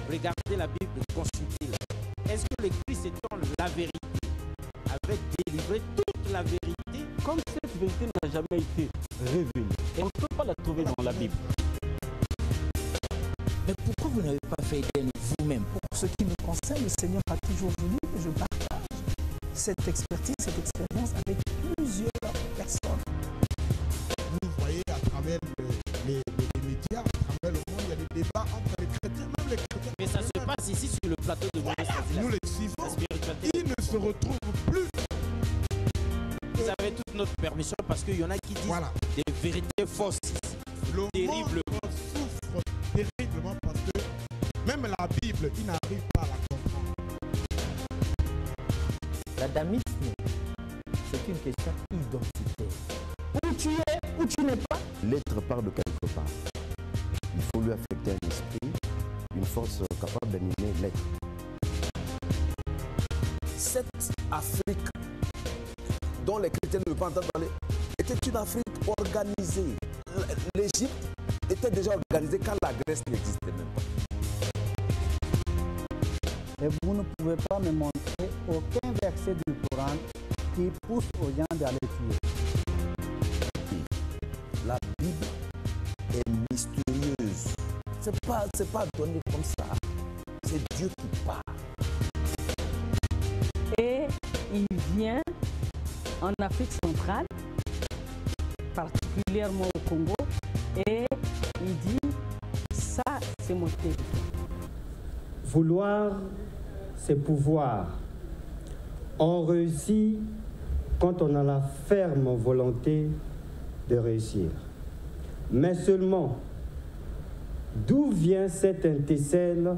regardez la Bible, consultez-la. Est-ce que le Christ étant la vérité avait délivré toute la vérité? Comme cette vérité n'a jamais été révélée, et on ne peut pas la trouver dans la Bible. Mais pourquoi vous n'avez pas fait d'elle vous-même? Pour ce qui me concerne, le Seigneur a toujours voulu que je partage cette expertise, cette expérience avec plusieurs personnes. Vous voyez à travers les médias, à travers le monde, il y a des débats entre les chrétiens, même les chrétiens. Mais ça se passe ici sur le plateau de Moïse. Nous les suivons. Ils ne se retrouvent plus. Vous avez toute notre permission parce qu'il y en a qui disent des vérités fausses. Terriblement. Souffre terriblement parce que même la Bible, ils n'arrivent pas à la comprendre. L'adamisme, c'est une question identitaire. Où tu es, où tu n'es pas. L'être part de quelque part. Il faut lui affecter un esprit, une force capable d'animer l'être. Cette Afrique dont les chrétiens ne veulent pas entendre parler était une Afrique organisée. L'Égypte était déjà organisée quand la Grèce n'existait même pas. Et vous ne pouvez pas me montrer aucun verset du Coran qui pousse aux gens d'aller tuer. La Bible est mystérieuse. C'est pas donné comme ça. C'est Dieu qui parle. Et il vient en Afrique centrale, particulièrement au Congo, et il dit, ça c'est mon territoire. Vouloir, c'est pouvoir. On réussit quand on a la ferme volonté de réussir. Mais seulement, d'où vient cette étincelle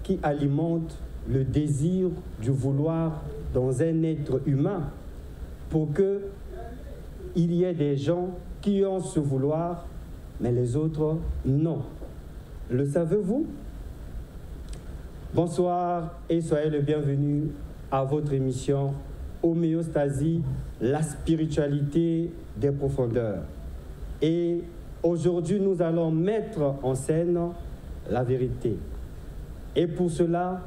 qui alimente le désir du vouloir dans un être humain pour que il y ait des gens qui ont ce vouloir, mais les autres, non. Le savez-vous? Bonsoir et soyez le bienvenu à votre émission Homéostasie, la spiritualité des profondeurs. Et aujourd'hui, nous allons mettre en scène la vérité. Et pour cela,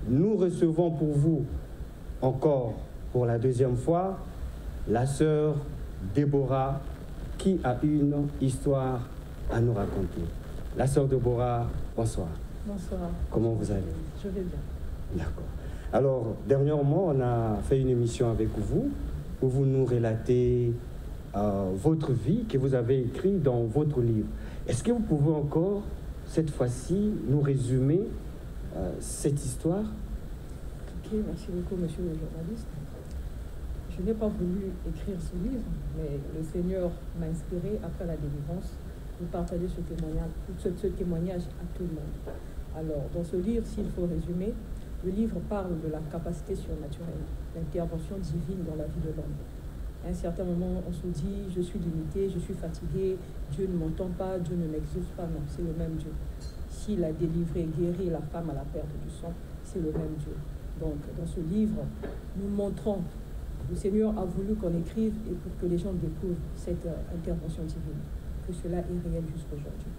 nous recevons pour vous, encore pour la deuxième fois, la sœur Déborah, qui a une histoire à nous raconter. La sœur Déborah, bonsoir. Bonsoir. Comment vous allez? Je vais bien. D'accord. Alors, dernièrement, on a fait une émission avec vous où vous nous relatez votre vie que vous avez écrite dans votre livre. Est-ce que vous pouvez encore, cette fois-ci, nous résumer cette histoire? Ok, merci beaucoup, monsieur le journaliste. Je n'ai pas voulu écrire ce livre, mais le Seigneur m'a inspiré, après la délivrance, de partager ce témoignage à tout le monde. Alors, dans ce livre, s'il faut résumer, le livre parle de la capacité surnaturelle, l'intervention divine dans la vie de l'homme. À un certain moment, on se dit, je suis limité, je suis fatigué, Dieu ne m'entend pas, Dieu ne m'exauce pas. Non, c'est le même Dieu. S'il a délivré, guéri la femme à la perte du sang, c'est le même Dieu. Donc, dans ce livre, nous montrons, le Seigneur a voulu qu'on écrive et pour que les gens découvrent cette intervention divine, que cela est réel jusqu'aujourd'hui.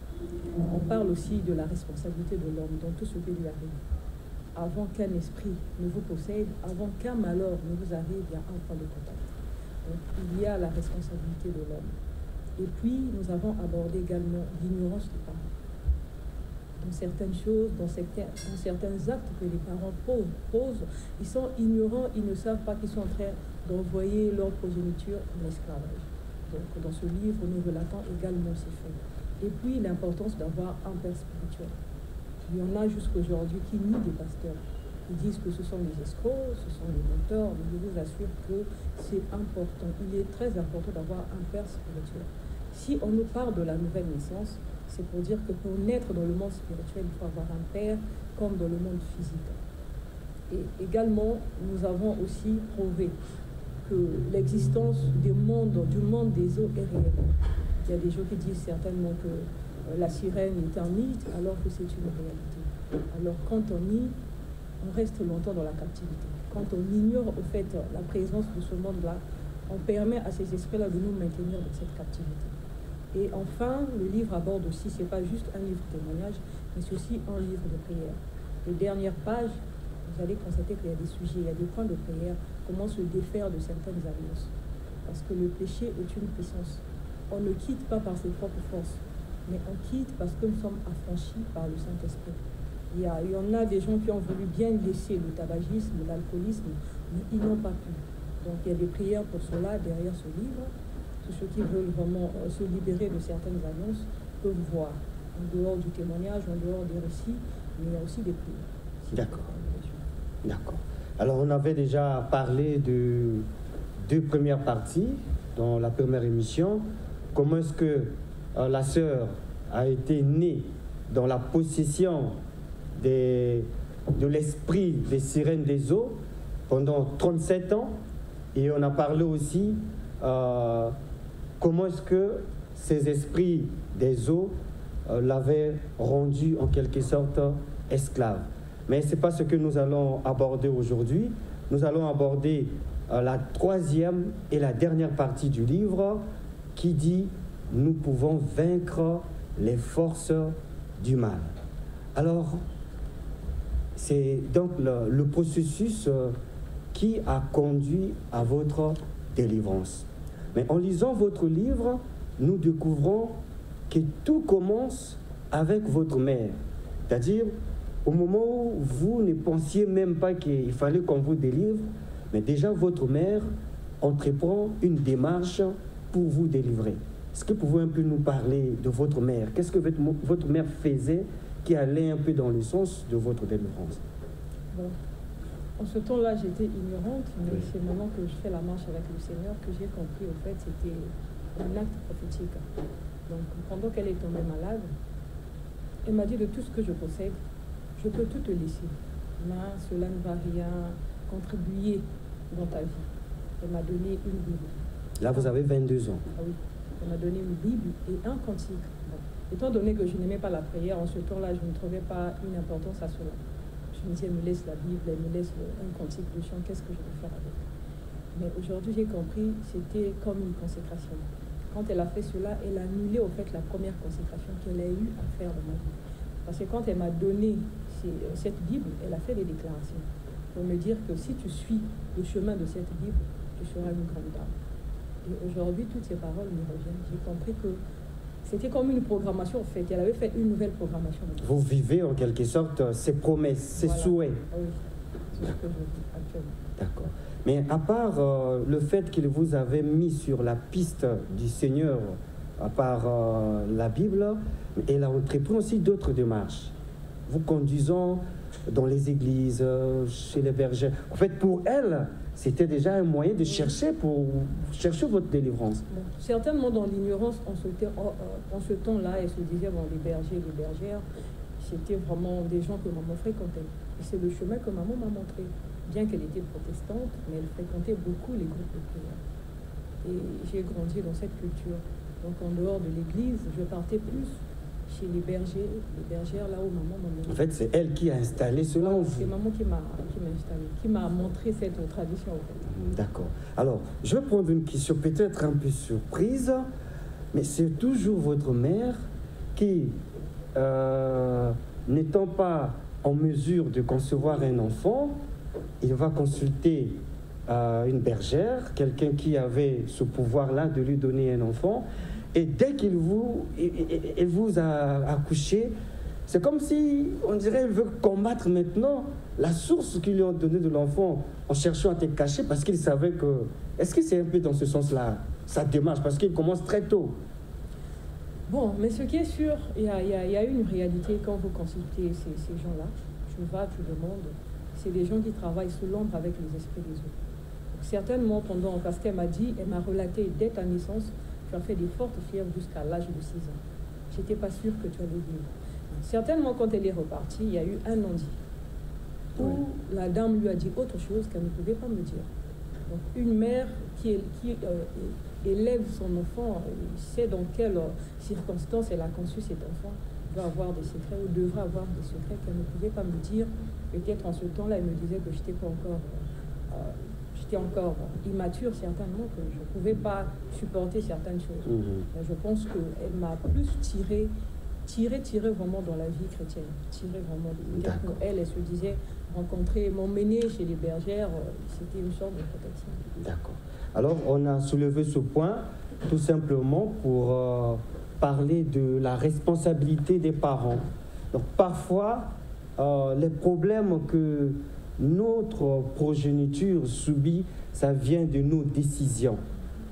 On parle aussi de la responsabilité de l'homme dans tout ce qui lui arrive. Avant qu'un esprit ne vous possède, avant qu'un malheur ne vous arrive, il y a un point de contact. Donc, il y a la responsabilité de l'homme. Et puis, nous avons abordé également l'ignorance des parents. Dans certaines choses, dans certains actes que les parents posent, ils sont ignorants, ils ne savent pas qu'ils sont en train d'envoyer leur progéniture en esclavage. Donc, dans ce livre, nous relatons également ces faits. Et puis, l'importance d'avoir un père spirituel. Il y en a jusqu'aujourd'hui qui nient des pasteurs. Ils disent que ce sont des escrocs, ce sont des menteurs, mais je vous assure que c'est important. Il est très important d'avoir un père spirituel. Si on nous parle de la nouvelle naissance, c'est pour dire que pour naître dans le monde spirituel, il faut avoir un père comme dans le monde physique. Et également, nous avons aussi prouvé que l'existence du monde des eaux est réelle. Il y a des gens qui disent certainement que la sirène est un mythe, alors que c'est une réalité. Alors quand on nie, on reste longtemps dans la captivité. Quand on ignore au fait la présence de ce monde-là, on permet à ces esprits-là de nous maintenir dans cette captivité. Et enfin, le livre aborde aussi, c'est pas juste un livre témoignage, mais c'est aussi un livre de prière. les dernières pages, vous allez constater qu'il y a des sujets, il y a des points de prière, comment se défaire de certaines alliances. Parce que le péché est une puissance. On ne quitte pas par ses propres forces, mais on quitte parce que nous sommes affranchis par le Saint-Esprit. Il y en a des gens qui ont voulu bien laisser le tabagisme, l'alcoolisme, mais ils n'ont pas pu. Donc il y a des prières pour cela derrière ce livre. Tous ceux qui veulent vraiment se libérer de certaines alliances peuvent voir, en dehors du témoignage, en dehors des récits, mais il y a aussi des prières. D'accord. D'accord. Alors on avait déjà parlé de 2 premières parties dans la première émission. Comment est-ce que la sœur a été née dans la possession de l'esprit des sirènes des eaux pendant 37 ans. Et on a parlé aussi comment est-ce que ces esprits des eaux l'avaient rendu en quelque sorte esclave. Mais ce n'est pas ce que nous allons aborder aujourd'hui. Nous allons aborder la 3e et la dernière partie du livre qui dit « Nous pouvons vaincre les forces du mal ». Alors, c'est donc le processus qui a conduit à votre délivrance. Mais en lisant votre livre, nous découvrons que tout commence avec votre mère. C'est-à-dire, au moment où vous ne pensiez même pas qu'il fallait qu'on vous délivre, mais déjà votre mère entreprend une démarche pour vous délivrer. Est-ce que vous pouvez un peu nous parler de votre mère? Qu'est-ce que votre mère faisait qui allait un peu dans le sens de votre délivrance? Bon. En ce temps-là, j'étais ignorante, mais oui. C'est maintenant que je fais la marche avec le Seigneur que j'ai compris, au fait, c'était un acte prophétique. Donc, pendant qu'elle est tombée malade, elle m'a dit de tout ce que je possède, je peux tout te laisser. Mais cela ne va rien contribuer dans ta vie. Elle m'a donné une Bible. Là, vous avez 22 ans. Ah oui. Elle m'a donné une Bible et un cantique. Bon. Étant donné que je n'aimais pas la prière, en ce temps-là, je ne trouvais pas une importance à cela. Je me disais, elle me laisse la Bible, elle me laisse un cantique de chant, qu'est-ce que je vais faire avec? Mais aujourd'hui, j'ai compris, c'était comme une consécration. Quand elle a fait cela, elle a annulé au fait la première consécration qu'elle a eu à faire dans ma vie. Parce que quand elle m'a donné cette Bible, elle a fait des déclarations pour me dire que si tu suis le chemin de cette Bible, tu seras une grande dame. Et aujourd'hui, toutes ces paroles me reviennent. J'ai compris que c'était comme une programmation en fait. Elle avait fait une nouvelle programmation. Vous vivez en quelque sorte ses promesses, ses souhaits. Oui, c'est ce que je vis actuellement. D'accord. Mais à part le fait qu'il vous avait mis sur la piste du Seigneur, à part la Bible, elle a entrepris aussi d'autres démarches. Vous conduisant dans les églises, chez les bergers. En fait, pour elle, c'était déjà un moyen de chercher votre délivrance. Bon, certainement dans l'ignorance, en ce temps-là, elle se disait, bon, les bergers, les bergères, c'était vraiment des gens que maman fréquentait. Et c'est le chemin que maman m'a montré. Bien qu'elle était protestante, mais elle fréquentait beaucoup les groupes de prière. Et j'ai grandi dans cette culture. Donc en dehors de l'église, je partais plus chez les bergers, les bergères, là où maman m'a mis. En fait, c'est elle qui a installé cela en vous. C'est maman qui m'a installé, qui m'a montré cette tradition. En fait. D'accord. Alors, je vais prendre une question peut-être un peu surprise, mais c'est toujours votre mère qui, n'étant pas en mesure de concevoir un enfant, il va consulter une bergère, quelqu'un qui avait ce pouvoir-là de lui donner un enfant. Et dès qu'il vous a accouché, c'est comme si, on dirait, il veut combattre maintenant la source qu'ils lui ont donnée de l'enfant en cherchant à te cacher parce qu'il savait que... Est-ce que c'est un peu dans ce sens-là, sa démarche? Parce qu'il commence très tôt. Bon, mais ce qui est sûr, il y a une réalité quand vous consultez ces gens-là. Tu vas, tu demandes. C'est des gens qui travaillent sous l'ombre avec les esprits des autres. Donc, certainement, parce qu'elle m'a dit, elle m'a relaté dès ta naissance, tu as fait des fortes fièvres jusqu'à l'âge de 6 ans. Je n'étais pas sûre que tu allais vivre. Certainement, quand elle est repartie, il y a eu un non-dit où la dame lui a dit autre chose qu'elle ne pouvait pas me dire. Donc, une mère qui élève son enfant, sait dans quelles circonstances elle a conçu cet enfant, doit avoir des secrets ou devrait avoir des secrets qu'elle ne pouvait pas me dire. Peut-être en ce temps-là, elle me disait que j'étais encore immature certainement, que je ne pouvais pas supporter certaines choses. Mais je pense qu'elle m'a plus tiré tirer vraiment dans la vie chrétienne. Tirer vraiment. Elle se disait, m'emmener chez les bergères, c'était une sorte de protection. D'accord. Alors, on a soulevé ce point tout simplement pour parler de la responsabilité des parents. Donc, parfois, les problèmes que notre progéniture subit, ça vient de nos décisions.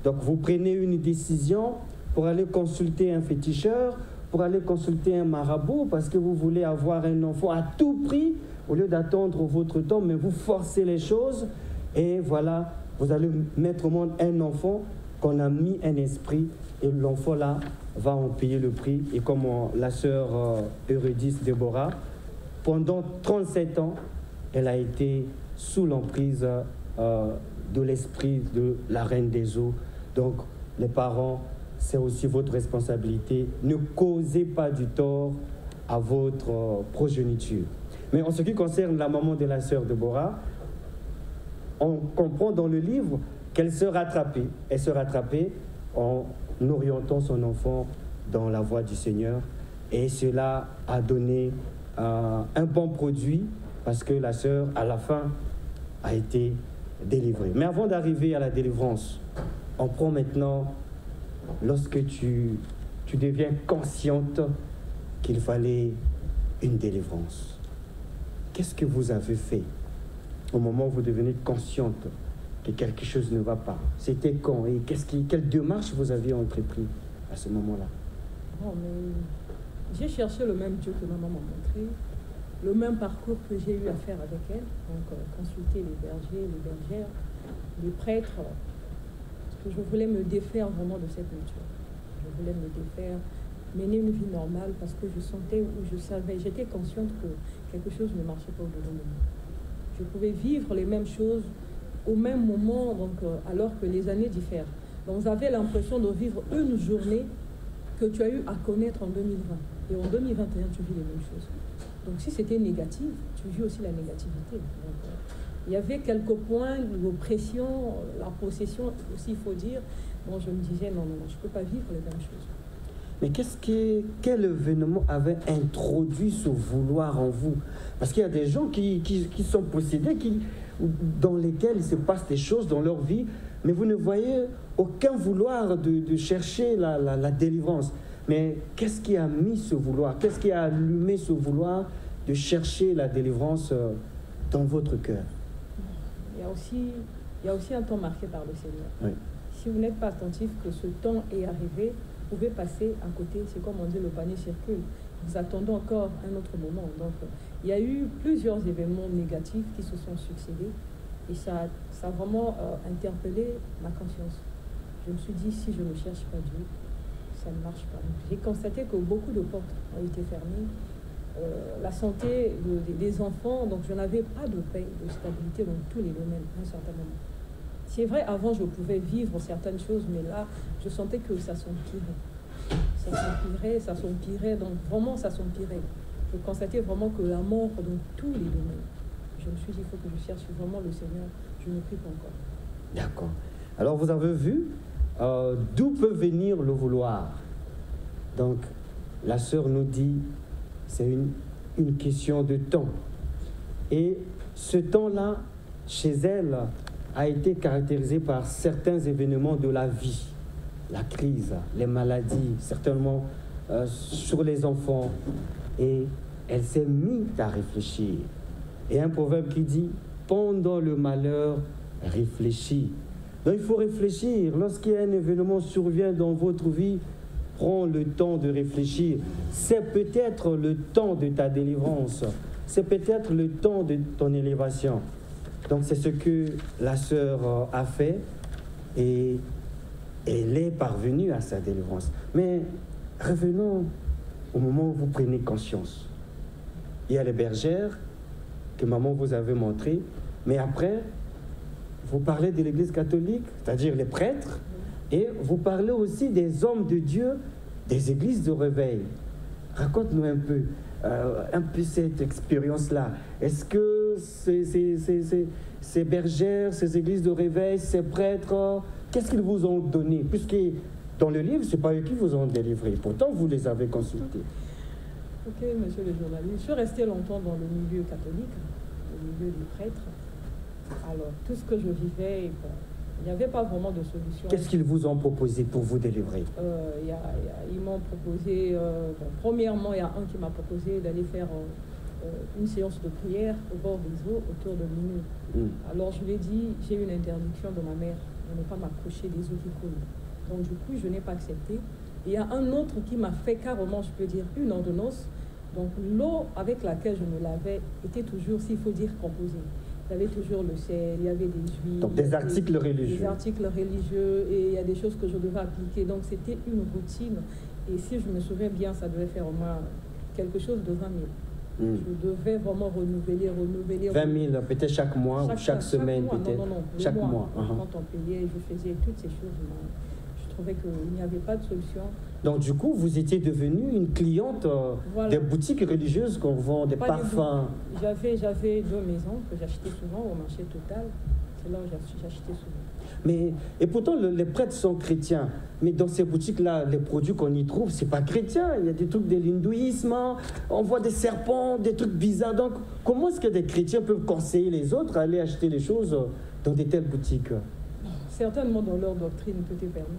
Donc, vous prenez une décision pour aller consulter un féticheur, pour aller consulter un marabout, parce que vous voulez avoir un enfant à tout prix, au lieu d'attendre votre temps, mais vous forcez les choses, et voilà, vous allez mettre au monde un enfant qu'on a mis un esprit, et l'enfant là va en payer le prix. Et comme la sœur Eurydice Déborah, pendant 37 ans, elle a été sous l'emprise de l'esprit de la Reine des Eaux. Donc, les parents, c'est aussi votre responsabilité. Ne causez pas du tort à votre progéniture. Mais en ce qui concerne la maman de la sœur Déborah, on comprend dans le livre qu'elle se rattrapait. Elle se rattrapait en orientant son enfant dans la voie du Seigneur. Et cela a donné un bon produit parce que la sœur, à la fin, a été délivrée. Mais avant d'arriver à la délivrance, on prend maintenant, lorsque tu deviens consciente qu'il fallait une délivrance. Qu'est-ce que vous avez fait au moment où vous devenez consciente que quelque chose ne va pas? C'était quand et quelle démarche vous aviez entrepris à ce moment-là? Bon, mais j'ai cherché le même Dieu que maman m'a montré, le même parcours que j'ai eu à faire avec elle, donc consulter les bergers, les bergères, les prêtres, parce que je voulais me défaire vraiment de cette nature. Je voulais me défaire, mener une vie normale parce que je sentais ou je savais, j'étais consciente que quelque chose ne marchait pas au-dedans de moi. Je pouvais vivre les mêmes choses au même moment, donc, alors que les années diffèrent. Donc vous avez l'impression de vivre une journée que tu as eu à connaître en 2020. Et en 2021, tu vis les mêmes choses. Donc si c'était négatif, tu vis aussi la négativité. Donc, il y avait quelques points d'oppression, la possession aussi, il faut dire. Bon, je me disais, non, je ne peux pas vivre les mêmes choses. Mais quel événement avait introduit ce vouloir en vous? Parce qu'il y a des gens qui sont possédés, dans lesquels il se passe des choses dans leur vie, mais vous ne voyez aucun vouloir de chercher la délivrance. Mais qu'est-ce qui a mis ce vouloir? Qu'est-ce qui a allumé ce vouloir de chercher la délivrance dans votre cœur? Il y a aussi un temps marqué par le Seigneur. Oui. Si vous n'êtes pas attentif que ce temps est arrivé, vous pouvez passer à côté. C'est comme on dit, le panier circule. Nous attendons encore un autre moment. Donc, il y a eu plusieurs événements négatifs qui se sont succédés et ça a vraiment interpellé ma conscience. Je me suis dit, si je ne cherche pas Dieu, ça ne marche pas. J'ai constaté que beaucoup de portes ont été fermées. La santé des enfants, donc je n'avais pas de paix, de stabilité dans tous les domaines à un certain moment. C'est vrai, avant je pouvais vivre certaines choses, mais là, je sentais que ça s'empirait. Ça s'empirait, donc vraiment ça s'empirait. Je constatais vraiment que la mort dans tous les domaines. Je me suis dit, il faut que je cherche vraiment le Seigneur. Je ne prie pas encore. D'accord. Alors vous avez vu d'où peut venir le vouloir. Donc, la sœur nous dit, c'est une question de temps. Et ce temps-là, chez elle, a été caractérisé par certains événements de la vie. La crise, les maladies, certainement sur les enfants. Et elle s'est mise à réfléchir. Et un proverbe qui dit, pendant le malheur, réfléchis. Donc il faut réfléchir. Lorsqu'il y a un événement survient dans votre vie, prends le temps de réfléchir. C'est peut-être le temps de ta délivrance. C'est peut-être le temps de ton élévation. Donc c'est ce que la sœur a fait et elle est parvenue à sa délivrance. Mais revenons au moment où vous prenez conscience. Il y a les bergères que maman vous avait montrées, mais après, vous parlez de l'Église catholique, c'est-à-dire les prêtres, et vous parlez aussi des hommes de Dieu, des églises de réveil. Raconte-nous un peu cette expérience-là. Est-ce que ces bergères, ces églises de réveil, ces prêtres, qu'est-ce qu'ils vous ont donné? Puisque dans le livre, ce n'est pas eux qui vous ont délivré. Pourtant, vous les avez consultés. Ok, monsieur le journaliste. Je suis resté longtemps dans le milieu catholique, le milieu des prêtres. Alors, tout ce que je vivais, bon, il n'y avait pas vraiment de solution. Qu'est-ce qu'ils vous ont proposé pour vous délivrer? Ils m'ont proposé, premièrement, il y a un qui m'a proposé d'aller faire une séance de prière au bord des eaux autour de minuit. Alors, je lui ai dit, j'ai une interdiction de ma mère de ne pas m'approcher des eaux qui coulent. Donc, du coup, je n'ai pas accepté. Et il y a un autre qui m'a fait carrément, je peux dire, une ordonnance. Donc, l'eau avec laquelle je me lavais était toujours, s'il faut dire, composée. Il y avait toujours le sel, il y avait des huiles. Donc des articles religieux. Des articles religieux, et il y a des choses que je devais appliquer. Donc c'était une routine. Et si je me souviens bien, ça devait faire au moins quelque chose de 20 000. Je devais vraiment renouveler. 20 000, peut-être chaque mois ou chaque semaine, peut-être. Non, chaque mois. Quand on payait, je faisais toutes ces choses. Je trouvais qu'il n'y avait pas de solution. Donc du coup, vous étiez devenue une cliente des boutiques religieuses qu'on vend des parfums. J'avais 2 maisons que j'achetais souvent au marché Total. C'est là où j'achetais souvent. Mais, et pourtant, les prêtres sont chrétiens. Mais dans ces boutiques-là, les produits qu'on y trouve, c'est pas chrétien. Il y a des trucs de l'hindouisme, on voit des serpents, des trucs bizarres. Donc, comment est-ce que des chrétiens peuvent conseiller les autres à aller acheter les choses dans de telles boutiques? Certainement dans leur doctrine, tout est permis.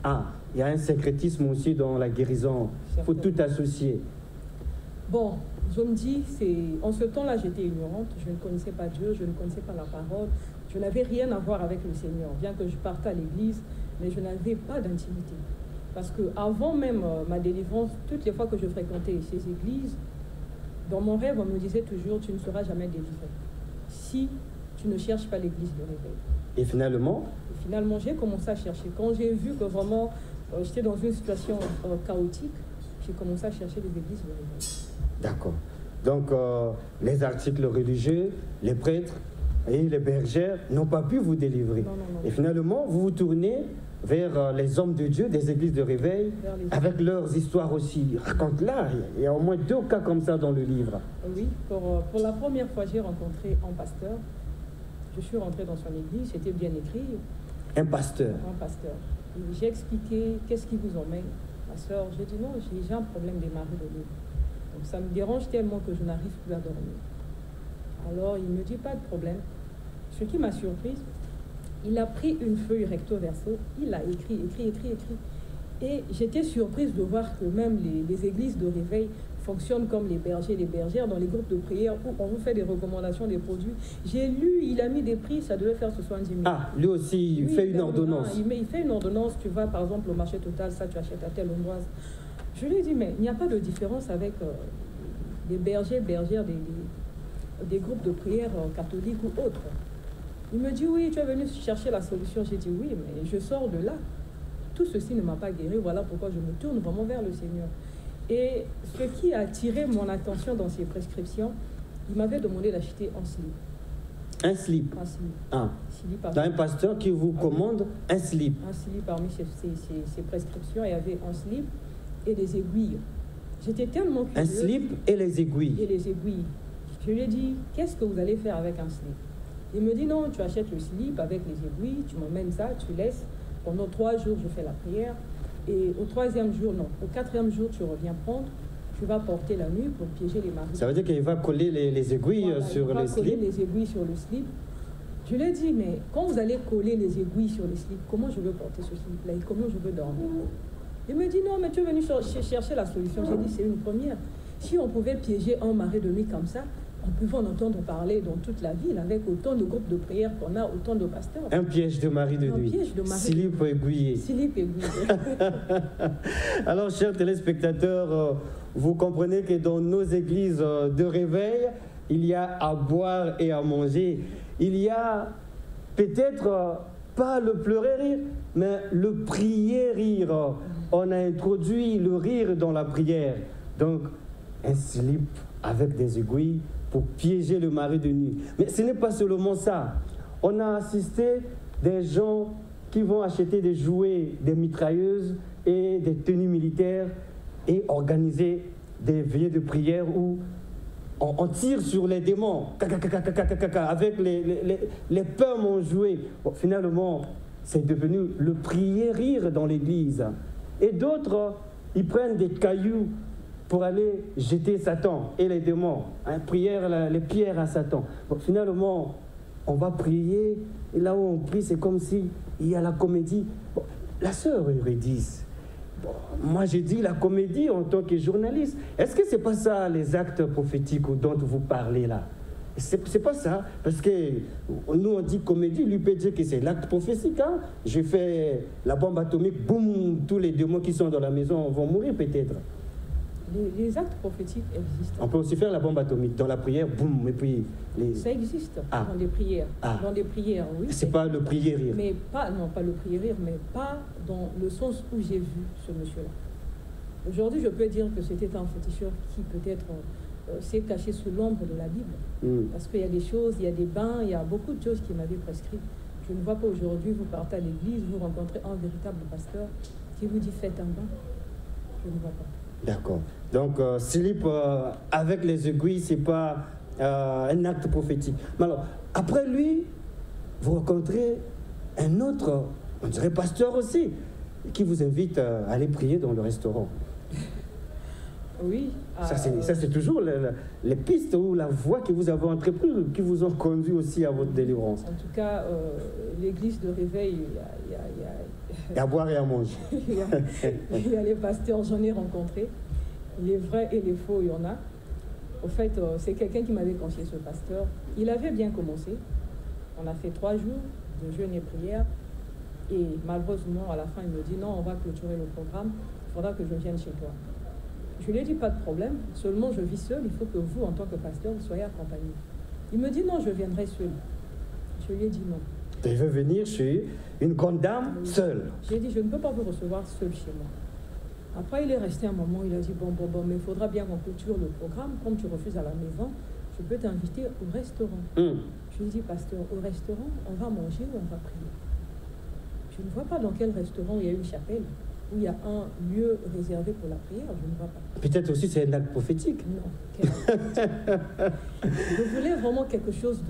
Ah, il y a un secrétisme aussi dans la guérison. Il faut tout associer. Bon, je me dis, en ce temps-là, j'étais ignorante. Je ne connaissais pas Dieu, je ne connaissais pas la parole. Je n'avais rien à voir avec le Seigneur, bien que je partais à l'église, mais je n'avais pas d'intimité. Parce qu'avant même ma délivrance, toutes les fois que je fréquentais ces églises, dans mon rêve, on me disait toujours, tu ne seras jamais délivré si tu ne cherches pas l'église de réveil. Et finalement? Finalement, j'ai commencé à chercher. Quand j'ai vu que vraiment j'étais dans une situation chaotique, j'ai commencé à chercher des églises de réveil. D'accord. Donc, les articles religieux, les prêtres et les bergères n'ont pas pu vous délivrer. Non. Et finalement, vous vous tournez vers les hommes de Dieu, des églises de réveil, avec leurs histoires aussi. Raconte-là, il y a au moins 2 cas comme ça dans le livre. Oui, pour la première fois, j'ai rencontré un pasteur. Je suis rentrée dans son église, c'était bien écrit. Un pasteur. Un pasteur. J'ai expliqué qu'est-ce qui vous emmène, ma soeur. J'ai dit non, j'ai un problème des marées de l'eau. Donc ça me dérange tellement que je n'arrive plus à dormir. Alors il me dit pas de problème. Ce qui m'a surprise, il a pris une feuille recto verso, il a écrit. Et j'étais surprise de voir que même les églises de réveil fonctionnent comme les bergers et les bergères dans les groupes de prière où on vous fait des recommandations des produits. J'ai lu, il a mis des prix, ça devait faire 70 000. Ah, lui aussi, il fait une ordonnance. Il fait une ordonnance, tu vas par exemple au marché Total, ça tu achètes à telle endroit. Je lui ai dit, mais il n'y a pas de différence avec des bergers, bergères, des groupes de prière catholiques ou autres. Il me dit, oui, tu es venu chercher la solution. J'ai dit, oui, mais je sors de là. Tout ceci ne m'a pas guéri, voilà pourquoi je me tourne vraiment vers le Seigneur. Et ce qui a attiré mon attention dans ses prescriptions, il m'avait demandé d'acheter un slip. Un slip? Un slip. Ah. Dans un pasteur qui vous commande un slip. Un slip parmi ses prescriptions, il y avait un slip et des aiguilles. J'étais tellement curieuse. Un slip et les aiguilles. Et les aiguilles. Je lui ai dit, qu'est-ce que vous allez faire avec un slip? Il me dit, non, tu achètes le slip avec les aiguilles, tu m'emmènes ça, tu laisses. Pendant 3 jours, je fais la prière. Et au 3e jour, non, au 4e jour, tu reviens prendre. Tu vas porter la nuit pour piéger les maris. Ça veut dire qu'il va coller les aiguilles sur le slip? Il va coller les aiguilles sur le slip. Je lui ai dit, mais quand vous allez coller les aiguilles sur le slip, comment je veux porter ce slip-là et comment je veux dormir? Il me dit, non, mais tu es venu chercher la solution. J'ai dit, c'est une première. Si on pouvait piéger un mari de nuit comme ça, on pouvait en entendre parler dans toute la ville, avec autant de groupes de prière qu'on a, autant de pasteurs. Un piège de mari de nuit. Piège de mari. Slip aiguillé. Slip aiguillé. Alors, chers téléspectateurs, vous comprenez que dans nos églises de réveil, il y a à boire et à manger. Il y a peut-être pas le pleurer rire, mais le prier rire. On a introduit le rire dans la prière. Donc, un slip avec des aiguilles pour piéger le mari de nuit. Mais ce n'est pas seulement ça. On a assisté des gens qui vont acheter des jouets, des mitrailleuses et des tenues militaires et organiser des veillées de prière où on tire sur les démons avec les pommes en jouet. Bon, finalement, c'est devenu le prier rire dans l'église. Et d'autres, ils prennent des cailloux pour aller jeter Satan et les démons. Hein, les pierres à Satan. Bon, finalement, on va prier, et là où on prie, c'est comme si il y a la comédie. Bon, la sœur Eurydice, bon, moi j'ai dit la comédie en tant que journaliste. Est-ce que c'est pas ça les actes prophétiques dont vous parlez là? C'est pas ça, parce que nous on dit comédie, lui peut dire que c'est l'acte prophétique. Hein? Je fais la bombe atomique, boum, tous les démons qui sont dans la maison vont mourir peut-être. Les actes prophétiques existent. On peut aussi faire la bombe atomique dans la prière, boum, et puis... Ça existe dans les prières. Dans des prières, oui. C'est pas le prier rire. Mais pas, non, pas le prier rire, mais pas dans le sens où j'ai vu ce monsieur-là. Aujourd'hui, je peux dire que c'était un féticheur qui peut-être s'est caché sous l'ombre de la Bible. Parce qu'il y a des choses, il y a des bains, il y a beaucoup de choses qui m'avaient prescrit. Je ne vois pas aujourd'hui, vous partez à l'église, vous rencontrez un véritable pasteur qui vous dit faites un bain. Je ne vois pas. D'accord. Donc, slip avec les aiguilles, ce n'est pas un acte prophétique. Mais alors, après lui, vous rencontrez un autre, on dirait pasteur aussi, qui vous invite à aller prier dans le restaurant. Oui. Ça, c'est toujours les pistes ou la voie que vous avez entreprise, qui vous ont conduit aussi à votre délivrance. En tout cas, l'église de réveil, il y a à boire et à manger. Il y a les pasteurs, j'en ai rencontré. Les vrais et les faux, il y en a. Au fait, c'est quelqu'un qui m'avait confié ce pasteur. Il avait bien commencé. On a fait 3 jours de jeûne et prière. Et malheureusement, à la fin, il me dit non, on va clôturer le programme. Il faudra que je vienne chez toi. Je lui ai dit pas de problème. Seulement, je vis seul. Il faut que vous, en tant que pasteur, vous soyez accompagné. Il me dit non, je viendrai seul. Je lui ai dit non. Il veut venir chez une grande dame seule. J'ai dit, je ne peux pas vous recevoir seul chez moi. Après, il est resté un moment, il a dit, bon, mais il faudra bien qu'on clôture le programme. Comme tu refuses à la maison, je peux t'inviter au restaurant. Je lui ai dit, pasteur, au restaurant, on va manger ou on va prier? Je ne vois pas dans quel restaurant il y a une chapelle, où il y a un lieu réservé pour la prière, je ne vois pas. Peut-être aussi c'est un acte prophétique. Non. Je voulais vraiment quelque chose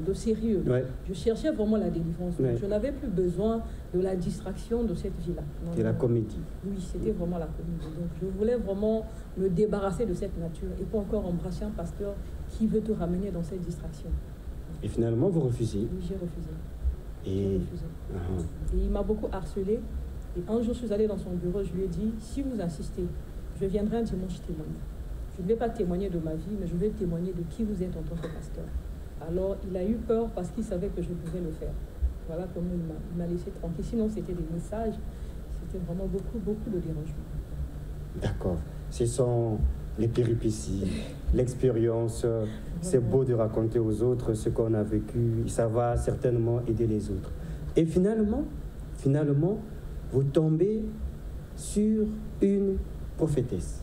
de sérieux. Ouais. Je cherchais vraiment la délivrance. Ouais. Je n'avais plus besoin de la distraction de cette vie-là. Et la comédie. Oui, c'était vraiment la comédie. Donc je voulais vraiment me débarrasser de cette nature et pas encore embrasser un pasteur qui veut te ramener dans cette distraction. Et finalement, vous refusez? Oui, j'ai refusé. Et... Et il m'a beaucoup harcelé. Et un jour, je suis allée dans son bureau, je lui ai dit, si vous insistez, je viendrai un dimanche témoigner. Je ne vais pas témoigner de ma vie, mais je vais témoigner de qui vous êtes en tant que pasteur. Alors, il a eu peur parce qu'il savait que je pouvais le faire. Voilà comment il m'a laissé tranquille. Sinon, c'était des messages, c'était vraiment beaucoup de dérangements. D'accord. Ce sont les péripéties, l'expérience. C'est beau de raconter aux autres ce qu'on a vécu. Ça va certainement aider les autres. Et finalement, vous tombez sur une prophétesse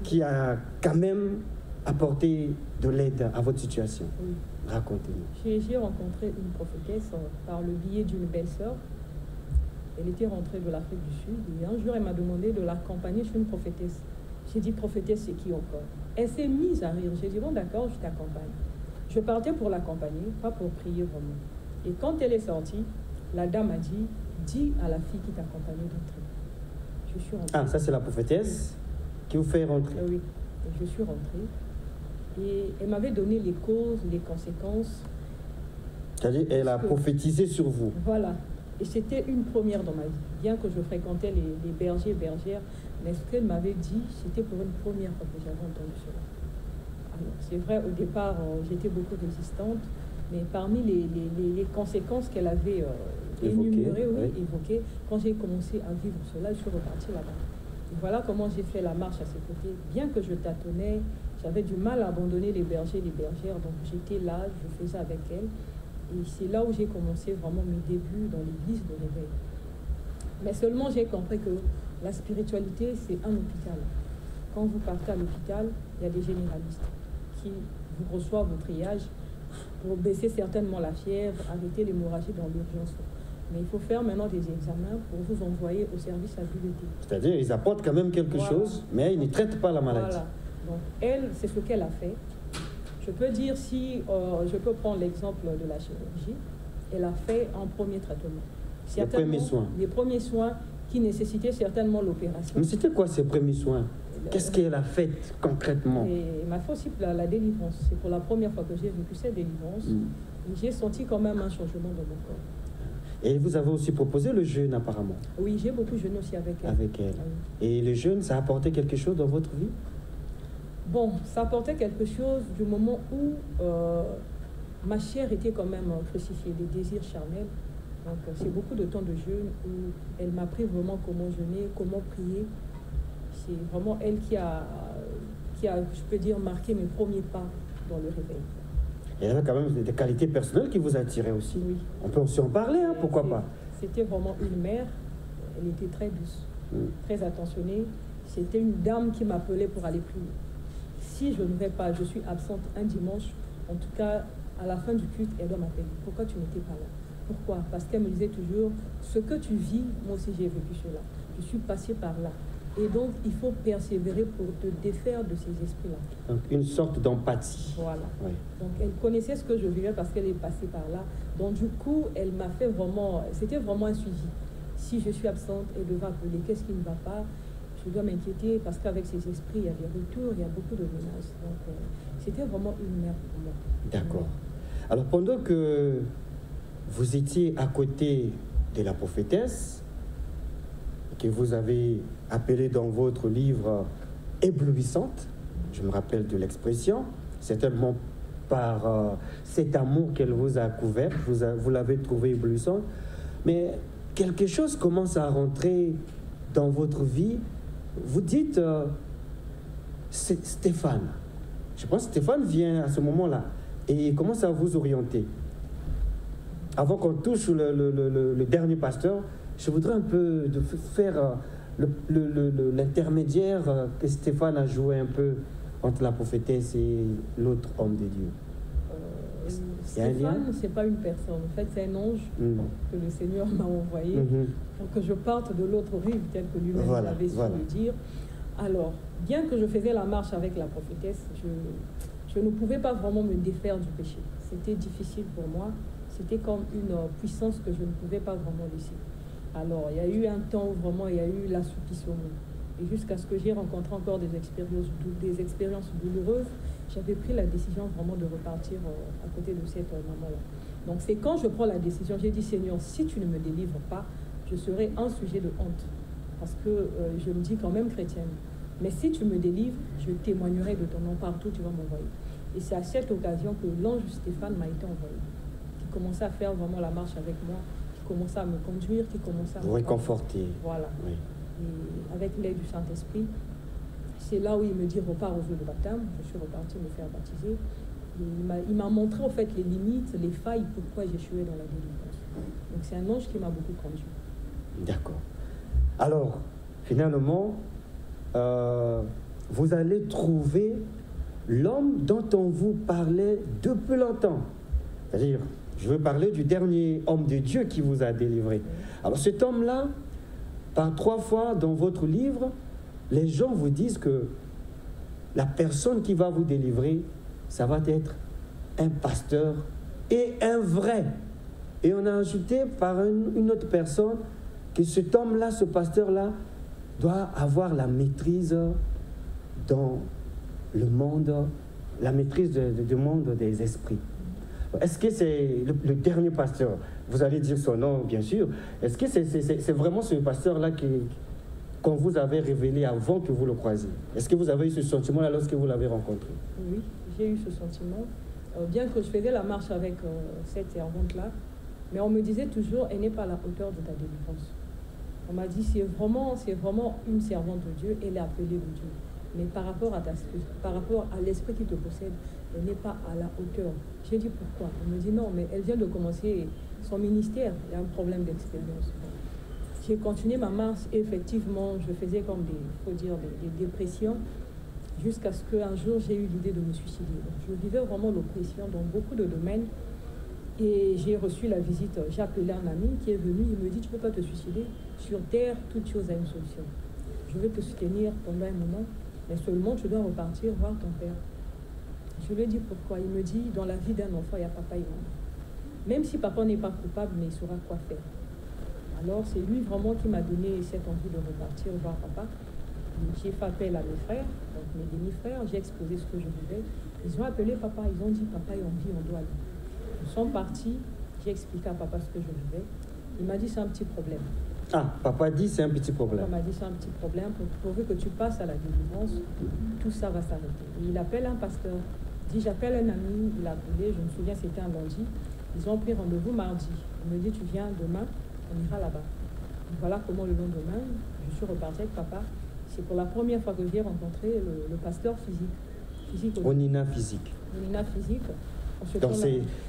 qui a quand même apporté de l'aide à votre situation. Oui. Racontez-nous. J'ai rencontré une prophétesse par le biais d'une belle-sœur. Elle était rentrée de l'Afrique du Sud et un jour, elle m'a demandé de l'accompagner chez une prophétesse. J'ai dit, prophétesse, c'est qui encore? Elle s'est mise à rire. J'ai dit, bon, d'accord, je t'accompagne. Je partais pour l'accompagner, pas pour prier vraiment. Et quand elle est sortie, la dame a dit, dis à la fille qui t'accompagnait d'entrer. Je suis rentrée. Ah, ça c'est la prophétesse qui vous fait rentrer. Oui, et je suis rentrée. Et elle m'avait donné les causes, les conséquences. C'est-à-dire, elle a prophétisé sur vous. Voilà. Et c'était une première dans ma vie. Bien que je fréquentais les bergers, bergères, mais ce qu'elle m'avait dit, c'était pour une première fois que j'avais entendu cela. Alors, c'est vrai, au départ, j'étais beaucoup résistante, mais parmi les conséquences qu'elle avait énumérées, évoquées, quand j'ai commencé à vivre cela, je suis repartie là-bas. Et voilà comment j'ai fait la marche à ses côtés. Bien que je tâtonnais, j'avais du mal à abandonner les bergers, les bergères, donc j'étais là, je faisais avec elle. Et c'est là où j'ai commencé vraiment mes débuts dans l'église de réveil. Mais seulement j'ai compris que la spiritualité, c'est un hôpital. Quand vous partez à l'hôpital, il y a des généralistes qui vous reçoivent au triage pour baisser certainement la fièvre, arrêter l'hémorragie dans l'urgence. Mais il faut faire maintenant des examens pour vous envoyer au service à l'UVT. C'est-à-dire, ils apportent quand même quelque chose, mais ils ne traitent pas la maladie. Voilà. Donc, elle, c'est ce qu'elle a fait. Je peux dire, si je peux prendre l'exemple de la chirurgie, elle a fait un premier traitement. Les premiers soins. Les premiers soins qui nécessitaient certainement l'opération. Mais c'était quoi ces premiers soins? Qu'est-ce qu'elle a fait concrètement? Et il m'a fait aussi la délivrance. C'est pour la première fois que j'ai vécu cette délivrance. J'ai senti quand même un changement dans mon corps. Et vous avez aussi proposé le jeûne apparemment? Oui, j'ai beaucoup jeûné aussi avec elle. Avec elle. Oui. Et le jeûne, ça a apporté quelque chose dans votre vie? Bon, ça apportait quelque chose du moment où ma chair était quand même crucifiée, des désirs charnels. Donc c'est beaucoup de temps de jeûne où elle m'a appris vraiment comment jeûner, comment prier. C'est vraiment elle qui a, je peux dire, marqué mes premiers pas dans le réveil. Et elle a quand même des qualités personnelles qui vous attiraient aussi. Oui. On peut aussi en parler, hein, pourquoi pas? C'était vraiment une mère. Elle était très douce, très attentionnée. C'était une dame qui m'appelait pour aller prier. Si je ne vais pas, je suis absente un dimanche, en tout cas, à la fin du culte, elle doit m'appeler. Pourquoi tu n'étais pas là? Pourquoi? Parce qu'elle me disait toujours, ce que tu vis, moi aussi j'ai vécu cela. Je suis passée par là. Et donc, il faut persévérer pour te défaire de ces esprits-là. Donc, une sorte d'empathie. Voilà. Oui. Donc, elle connaissait ce que je vivais parce qu'elle est passée par là. Donc, du coup, elle m'a fait vraiment... C'était vraiment un suivi. Si je suis absente, elle devait appeler. Qu'est-ce qui ne va pas? Je dois m'inquiéter parce qu'avec ces esprits, il y a des retours, il y a beaucoup de menaces. Donc, c'était vraiment une mère pour moi. D'accord. Alors, pendant que vous étiez à côté de la prophétesse, que vous avez appelée dans votre livre éblouissante, je me rappelle de l'expression, c'est tellement par cet amour qu'elle vous a couvert, vous l'avez trouvée éblouissante, mais quelque chose commence à rentrer dans votre vie. Vous dites, Stéphane, je pense que Stéphane vient à ce moment-là et il commence à vous orienter. Avant qu'on touche le dernier pasteur, je voudrais un peu faire l'intermédiaire que Stéphane a joué un peu entre la prophétesse et l'autre homme de Dieu. Stéphane, ce n'est pas une personne. En fait, c'est un ange que le Seigneur m'a envoyé pour que je parte de l'autre rive, tel que lui-même avait su le dire. Alors, bien que je faisais la marche avec la prophétesse, je ne pouvais pas vraiment me défaire du péché. C'était difficile pour moi. C'était comme une puissance que je ne pouvais pas vraiment laisser. Alors, il y a eu un temps où vraiment il y a eu l'assouplissement. Et jusqu'à ce que j'ai rencontré encore des expériences douloureuses, j'avais pris la décision vraiment de repartir à côté de cette maman-là. Donc, c'est quand je prends la décision, j'ai dit, Seigneur, si tu ne me délivres pas, je serai un sujet de honte. Parce que je me dis quand même chrétienne. Mais si tu me délivres, je témoignerai de ton nom partout, tu vas m'envoyer. Et c'est à cette occasion que l'ange Stéphane m'a été envoyé. Qui commençait à faire vraiment la marche avec moi, qui commençait à me conduire, qui commençait à me réconforter. Voilà. Oui. Et avec l'aide du Saint-Esprit, c'est là où il me dit repars aux eaux de baptême. Je suis repartie me faire baptiser. Et il m'a montré en fait les limites, les failles, pourquoi j'échouais dans la délivrance. Donc c'est un ange qui m'a beaucoup conduit. D'accord. Alors, finalement, vous allez trouver l'homme dont on vous parlait depuis longtemps. C'est-à-dire, je veux parler du dernier homme de Dieu qui vous a délivré. Alors cet homme-là, par 3 fois dans votre livre, les gens vous disent que la personne qui va vous délivrer, ça va être un pasteur et un vrai. Et on a ajouté par une autre personne que cet homme-là, ce pasteur-là, doit avoir la maîtrise dans le monde, la maîtrise du monde des esprits. Est-ce que c'est le dernier pasteur? Vous allez dire son nom, bien sûr. Est-ce que c'est vraiment ce pasteur-là qu'on vous avait révélé avant que vous le croisiez? Est-ce que vous avez eu ce sentiment-là lorsque vous l'avez rencontré? Oui, j'ai eu ce sentiment. Bien que je faisais la marche avec cette servante-là, mais on me disait toujours, elle n'est pas à la hauteur de ta délivrance. On m'a dit, c'est vraiment une servante de Dieu, elle est appelée de Dieu. Mais par rapport à l'esprit qui te possède, elle n'est pas à la hauteur. J'ai dit pourquoi? On me dit non, mais elle vient de commencer son ministère, il y a un problème d'expérience. J'ai continué ma marche et effectivement, je faisais comme des dépressions jusqu'à ce qu'un jour j'ai eu l'idée de me suicider. Donc, je vivais vraiment l'oppression dans beaucoup de domaines et j'ai reçu la visite. J'ai appelé un ami qui est venu, il me dit, tu ne peux pas te suicider. Sur terre, toute chose a une solution. Je vais te soutenir pendant un moment, mais seulement tu dois repartir voir ton père. Je lui ai dit pourquoi. Il me dit, dans la vie d'un enfant, il y a papa et maman. Même si papa n'est pas coupable, mais il saura quoi faire. Alors c'est lui vraiment qui m'a donné cette envie de repartir voir papa. J'ai fait appel à mes frères, donc mes demi-frères, j'ai exposé ce que je vivais. Ils ont appelé papa, ils ont dit papa est en vie, on doit aller. Ils sont partis, j'ai expliqué à papa ce que je vivais. Il m'a dit c'est un petit problème. Ah, papa dit c'est un petit problème. Papa m'a dit c'est un petit problème, pourvu que tu passes à la délivrance, tout ça va s'arrêter. Il appelle un pasteur, il dit j'appelle un ami, il a appelé, je me souviens c'était un lundi. Ils ont pris rendez-vous mardi. Il me dit tu viens demain, on ira là-bas. Voilà comment le lendemain, je suis repartie avec papa. C'est pour la première fois que j'ai rencontré le pasteur physique. Onina physique. Onina physique. Donc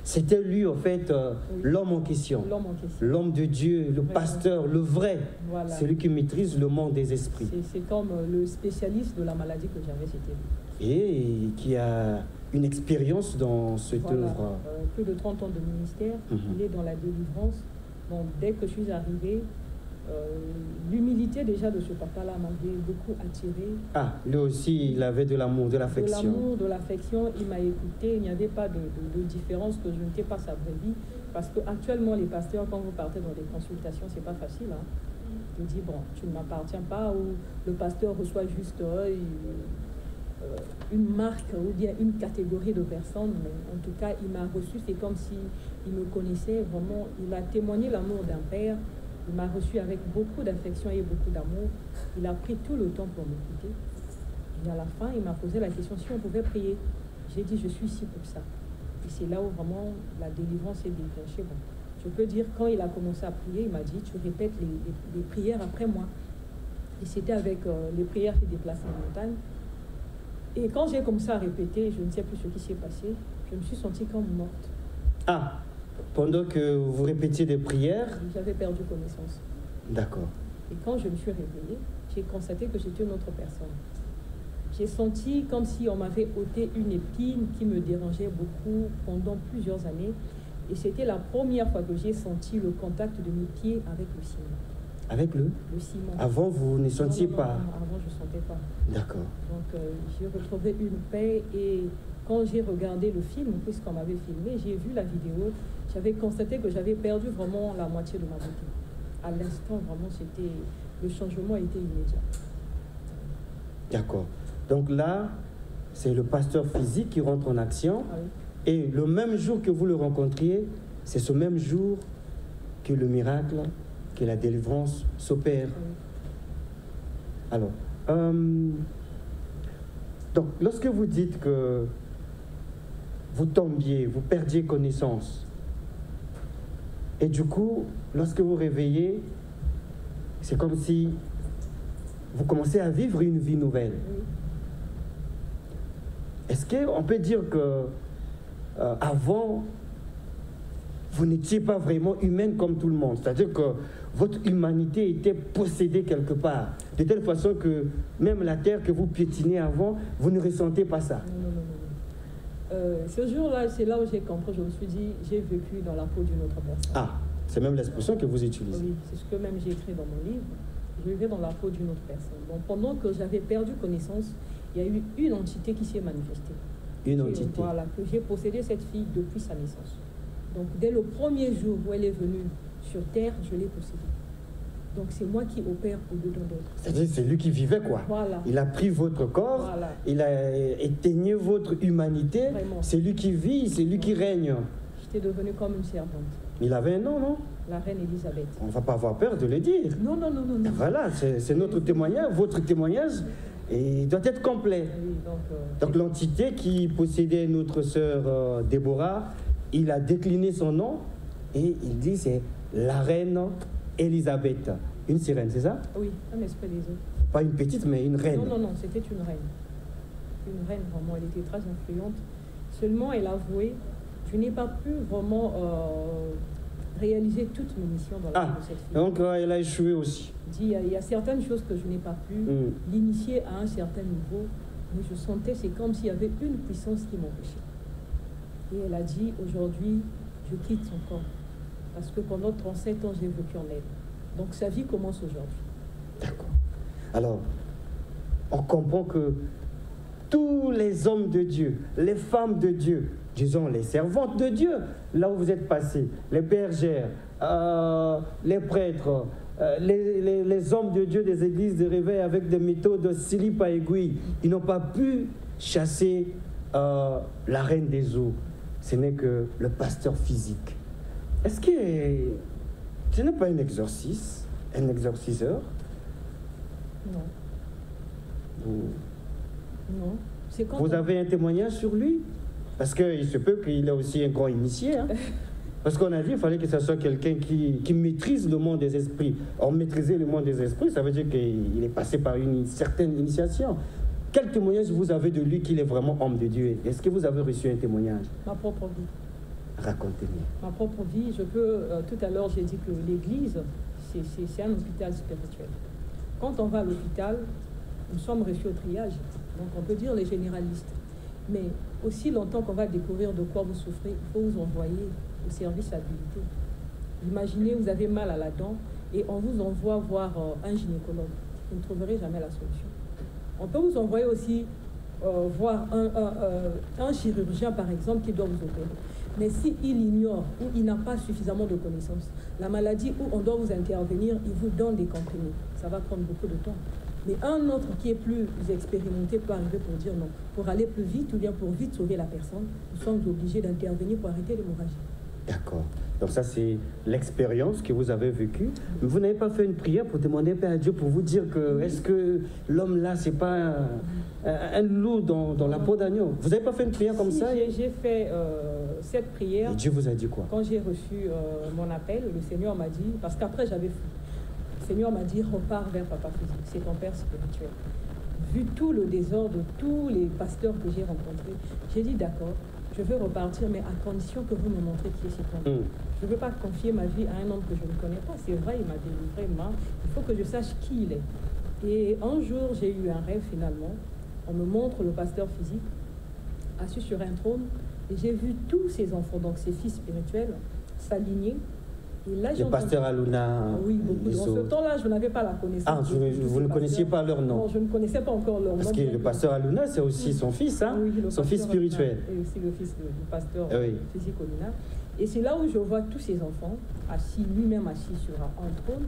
c'était lui en fait oui. L'homme en question. L'homme en question. L'homme de Dieu, le pasteur, le vrai. Voilà. Celui qui maîtrise le monde des esprits. C'est comme le spécialiste de la maladie que j'avais, c'était lui. Et qui a une expérience dans cette œuvre. Plus de 30 ans de ministère, il est dans la délivrance. Donc dès que je suis arrivée, l'humilité déjà de ce papa-là m'avait beaucoup attiré. Ah, lui aussi, il avait de l'amour, de l'affection. De l'amour, de l'affection, il m'a écouté, il n'y avait pas de différence que je n'étais pas sa vraie vie. Parce qu'actuellement, les pasteurs, quand vous partez dans des consultations, c'est pas facile. Hein. Il dit, bon, tu ne m'appartiens pas, ou le pasteur reçoit juste une marque ou bien une catégorie de personnes. Mais en tout cas, il m'a reçu, c'est comme s'il me connaissait vraiment. Il a témoigné l'amour d'un père. Il m'a reçu avec beaucoup d'affection et beaucoup d'amour. Il a pris tout le temps pour m'écouter. Et à la fin, il m'a posé la question si on pouvait prier. J'ai dit, je suis ici pour ça. Et c'est là où vraiment la délivrance est déclenchée. Bon, je peux dire, quand il a commencé à prier, il m'a dit, tu répètes les prières après moi. Et c'était avec les prières qui déplacent en montagne. Et quand j'ai commencé à répéter, je ne sais plus ce qui s'est passé, je me suis sentie comme morte. Ah, pendant que vous répétiez des prières? J'avais perdu connaissance. D'accord. Et quand je me suis réveillée, j'ai constaté que j'étais une autre personne. J'ai senti comme si on m'avait ôté une épine qui me dérangeait beaucoup pendant plusieurs années. Et c'était la première fois que j'ai senti le contact de mes pieds avec le ciment. Avec le ciment. Avant, vous ne sentiez pas? Non, avant, je ne sentais pas. D'accord. Donc, j'ai retrouvé une paix. Et quand j'ai regardé le film, puisqu'on m'avait filmé, j'ai vu la vidéo, j'avais constaté que j'avais perdu vraiment la moitié de ma beauté. À l'instant, vraiment, le changement était immédiat. D'accord. Donc là, c'est le pasteur physique qui rentre en action. Ah oui. Et le même jour que vous le rencontriez, c'est ce même jour que le miracle, que la délivrance s'opère. Oui. Alors, donc, lorsque vous dites que vous tombiez, vous perdiez connaissance, et du coup, lorsque vous réveillez, c'est comme si vous commencez à vivre une vie nouvelle. Oui. Est-ce qu'on peut dire que avant, vous n'étiez pas vraiment humaine comme tout le monde? C'est-à-dire que votre humanité était possédée quelque part, de telle façon que même la terre que vous piétinez avant, vous ne ressentez pas ça? Non. Ce jour-là, c'est là où j'ai compris, je me suis dit, j'ai vécu dans la peau d'une autre personne. Ah, c'est même l'expression que vous utilisez. Oui, c'est ce que même j'ai écrit dans mon livre. Je vivais dans la peau d'une autre personne. Donc pendant que j'avais perdu connaissance, il y a eu une entité qui s'est manifestée. Une entité. Voilà, que j'ai possédé cette fille depuis sa naissance. Donc dès le premier jour où elle est venue sur terre, je l'ai possédée. Donc c'est moi qui opère au-dedans d'elle. C'est-à-dire c'est lui qui vivait quoi. Voilà. Il a pris votre corps, voilà. Il a éteigné votre humanité. C'est lui qui vit, c'est lui qui règne. J'étais devenue comme une servante. Il avait un nom, non? La reine Elisabeth. On ne va pas avoir peur de le dire. Non. Voilà, c'est notre témoignage, votre témoignage. Et il doit être complet. Oui, donc l'entité qui possédait notre sœur Déborah, il a décliné son nom et il dit c'est la reine Elisabeth. Une sirène, c'est ça? Oui, un esprit des eaux. Pas une petite, mais une reine. Non, c'était une reine. Une reine, vraiment, elle était très influente. Seulement, elle a avoué, je n'ai pas pu vraiment réaliser toutes mes missions dans la vie de cette fille. Donc elle a échoué aussi. Il y a certaines choses que je n'ai pas pu l'initier à un certain niveau, mais je sentais, c'est comme s'il y avait une puissance qui m'empêchait. Et elle a dit, aujourd'hui, je quitte son corps. Parce que pendant 37 ans, j'ai vécu en elle. Donc sa vie commence aujourd'hui. D'accord. Alors, on comprend que tous les hommes de Dieu, les femmes de Dieu, disons les servantes de Dieu, là où vous êtes passés, les bergères, les prêtres, les hommes de Dieu des églises de réveil avec des méthodes de slip à aiguille. Ils n'ont pas pu chasser la reine des eaux. Ce n'est que le pasteur physique. Est-ce que ce n'est pas un exorcisme, un exorciseur? Non. Non. Vous avez un témoignage sur lui? Parce qu'il se peut qu'il ait aussi un grand initié. Hein? Parce qu'on a dit qu'il fallait que ce soit quelqu'un qui maîtrise le monde des esprits. Or, maîtriser le monde des esprits, ça veut dire qu'il est passé par une certaine initiation. Quel témoignage vous avez de lui qu'il est vraiment homme de Dieu? Est-ce que vous avez reçu un témoignage? Ma propre vie. Racontez-moi. Ma propre vie, je peux... tout à l'heure, j'ai dit que l'Église, c'est un hôpital spirituel. Quand on va à l'hôpital, nous sommes reçus au triage. Donc, on peut dire les généralistes. Mais aussi longtemps qu'on va découvrir de quoi vous souffrez, il faut vous envoyer au service habilité. Imaginez, vous avez mal à la dent et on vous envoie voir un gynécologue. Vous ne trouverez jamais la solution. On peut vous envoyer aussi voir un chirurgien, par exemple, qui doit vous opérer. Mais s'il ignore ou il n'a pas suffisamment de connaissances, la maladie où on doit vous intervenir, il vous donne des comprimés. Ça va prendre beaucoup de temps. Mais un autre qui est plus expérimenté peut arriver pour dire non. Pour aller plus vite ou bien pour vite sauver la personne, nous sommes obligés d'intervenir pour arrêter l'hémorragie. D'accord. Donc ça, c'est l'expérience que vous avez vécue. Mais vous n'avez pas fait une prière pour demander Père à Dieu pour vous dire que est-ce que l'homme là, c'est pas un loup dans la peau d'agneau? Vous n'avez pas fait une prière comme ça? J'ai fait cette prière. Et Dieu vous a dit quoi? Quand j'ai reçu mon appel, le Seigneur m'a dit, parce qu'après j'avais fui. Le Seigneur m'a dit, repars vers Papa Physique, c'est ton Père spirituel. Vu tout le désordre, tous les pasteurs que j'ai rencontrés, j'ai dit d'accord, je veux repartir, mais à condition que vous me montrez qui est cet homme. Je ne veux pas confier ma vie à un homme que je ne connais pas. C'est vrai, il m'a délivré, il faut que je sache qui il est. Et un jour, j'ai eu un rêve finalement. On me montre le pasteur physique assis sur un trône et j'ai vu tous ses enfants, donc ses fils spirituels, s'aligner. Et là, le pasteur Aluna. Oui, beaucoup. En ce temps-là, je n'avais pas la connaissance. Ah, vous ne connaissiez pas leur nom? Non, je ne connaissais pas encore leur nom. Parce que le pasteur Aluna, c'est aussi son fils, hein? Oui, son fils spirituel. Et aussi le fils du pasteur physique Olina. Et c'est là où je vois tous ses enfants, assis, lui-même assis sur un trône.